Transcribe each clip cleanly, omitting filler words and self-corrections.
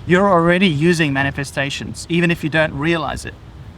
You're already using manifestations, even if you don't realize it.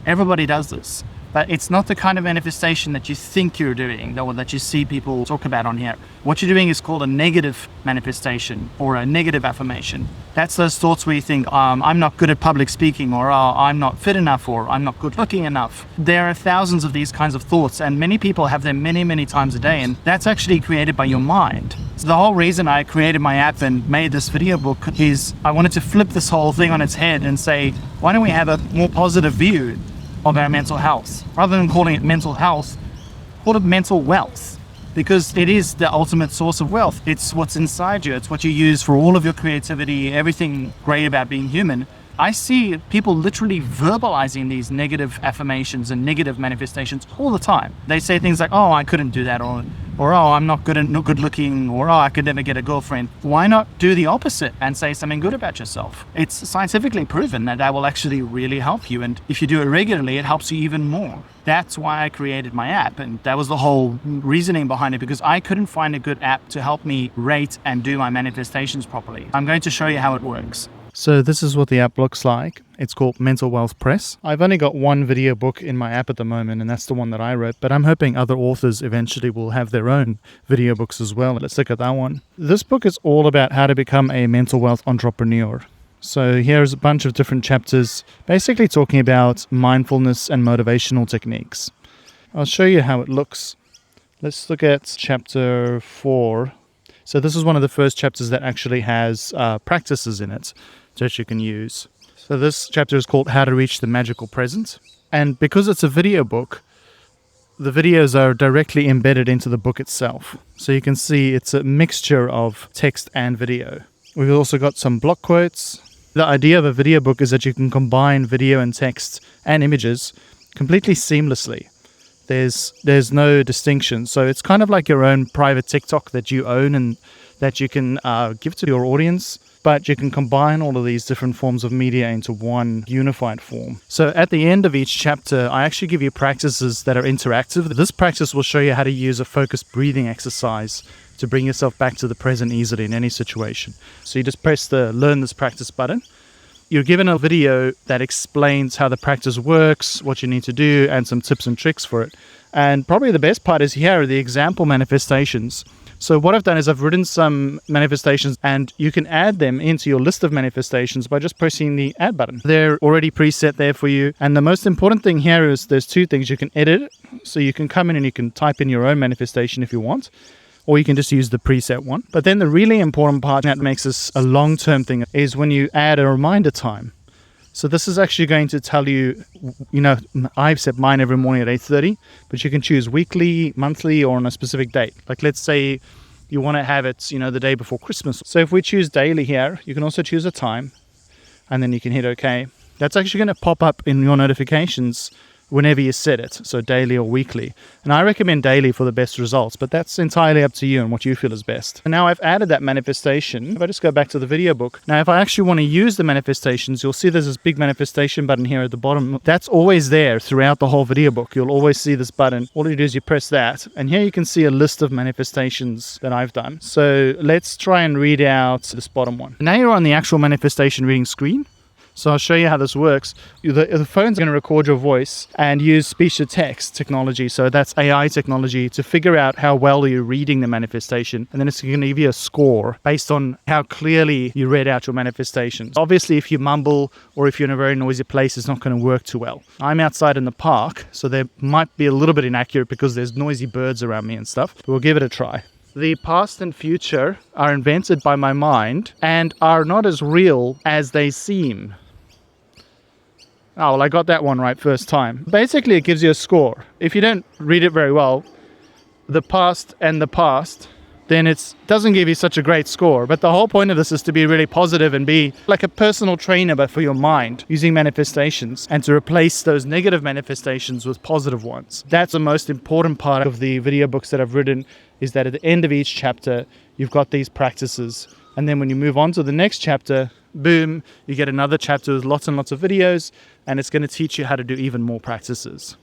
Everybody does this. But it's not the kind of manifestation that you think you're doing or that you see people talk about on here. What you're doing is called a negative manifestation or a negative affirmation. That's those thoughts where you think, I'm not good at public speaking, or I'm not fit enough, or I'm not good looking enough. There are thousands of these kinds of thoughts, and many people have them many, many times a day, and that's actually created by your mind. So the whole reason I created my app and made this video book is I wanted to flip this whole thing on its head and say, why don't we have a more positive view of our mental health? Rather than calling it mental health, call it mental wealth, because it is the ultimate source of wealth. It's what's inside you. It's what you use for all of your creativity, everything great about being human. I see people literally verbalizing these negative affirmations and negative manifestations all the time. They say things like, oh, I couldn't do that, or oh, I'm not good looking, or oh, I could never get a girlfriend. Why not do the opposite and say something good about yourself? It's scientifically proven that will actually really help you. And if you do it regularly, it helps you even more. That's why I created my app. And that was the whole reasoning behind it, because I couldn't find a good app to help me rate and do my manifestations properly. I'm going to show you how it works. So this is what the app looks like. It's called Mental Wealth Press. I've only got one video book in my app at the moment, and that's the one that I wrote, but I'm hoping other authors eventually will have their own video books as well. Let's look at that one. This book is all about how to become a mental wealth entrepreneur. So here's a bunch of different chapters, basically talking about mindfulness and motivational techniques. I'll show you how it looks. Let's look at chapter 4. So this is one of the first chapters that actually has practices in it that you can use. So this chapter is called How to Reach the Magical Present. And because it's a video book, the videos are directly embedded into the book itself. So you can see it's a mixture of text and video. We've also got some block quotes. The idea of a video book is that you can combine video and text and images completely seamlessly. There's no distinction. So it's kind of like your own private TikTok that you own and that you can give to your audience, but you can combine all of these different forms of media into one unified form. So at the end of each chapter, I actually give you practices that are interactive. This practice will show you how to use a focused breathing exercise to bring yourself back to the present easily in any situation. So you just press the Learn This Practice button. You're given a video that explains how the practice works, what you need to do, and some tips and tricks for it. And probably the best part is here are the example manifestations. So what I've done is I've written some manifestations, and you can add them into your list of manifestations by just pressing the add button. They're already preset there for you. And the most important thing here is there's two things. You can edit it. So you can come in and you can type in your own manifestation if you want, or you can just use the preset one. But then the really important part that makes this a long-term thing is when you add a reminder time. So this is actually going to tell you, I've set mine every morning at 8:30, but you can choose weekly, monthly, or on a specific date. Like let's say you want to have it, the day before Christmas. So if we choose daily here, you can also choose a time, and then you can hit OK. That's actually going to pop up in your notifications whenever you set it, so daily or weekly. And I recommend daily for the best results, but that's entirely up to you and what you feel is best. And now I've added that manifestation. If I just go back to the video book, now if I actually want to use the manifestations, you'll see there's this big manifestation button here at the bottom. That's always there throughout the whole video book. You'll always see this button. All you do is you press that, and here you can see a list of manifestations that I've done. So let's try and read out this bottom one. Now you're on the actual manifestation reading screen. So I'll show you how this works. The phone's going to record your voice and use speech-to-text technology. So that's AI technology to figure out how well you're reading the manifestation. And then it's going to give you a score based on how clearly you read out your manifestations. Obviously, if you mumble or if you're in a very noisy place, it's not going to work too well. I'm outside in the park, so there might be a little bit inaccurate because there's noisy birds around me and stuff. But we'll give it a try. The past and future are invented by my mind and are not as real as they seem. Oh, well, I got that one right first time. Basically, it gives you a score. If you don't read it very well, the past, then it doesn't give you such a great score. But the whole point of this is to be really positive and be like a personal trainer, but for your mind, using manifestations and to replace those negative manifestations with positive ones. That's the most important part of the video books that I've written, is that at the end of each chapter, you've got these practices. And then when you move on to the next chapter, boom, you get another chapter with lots and lots of videos, and it's going to teach you how to do even more practices.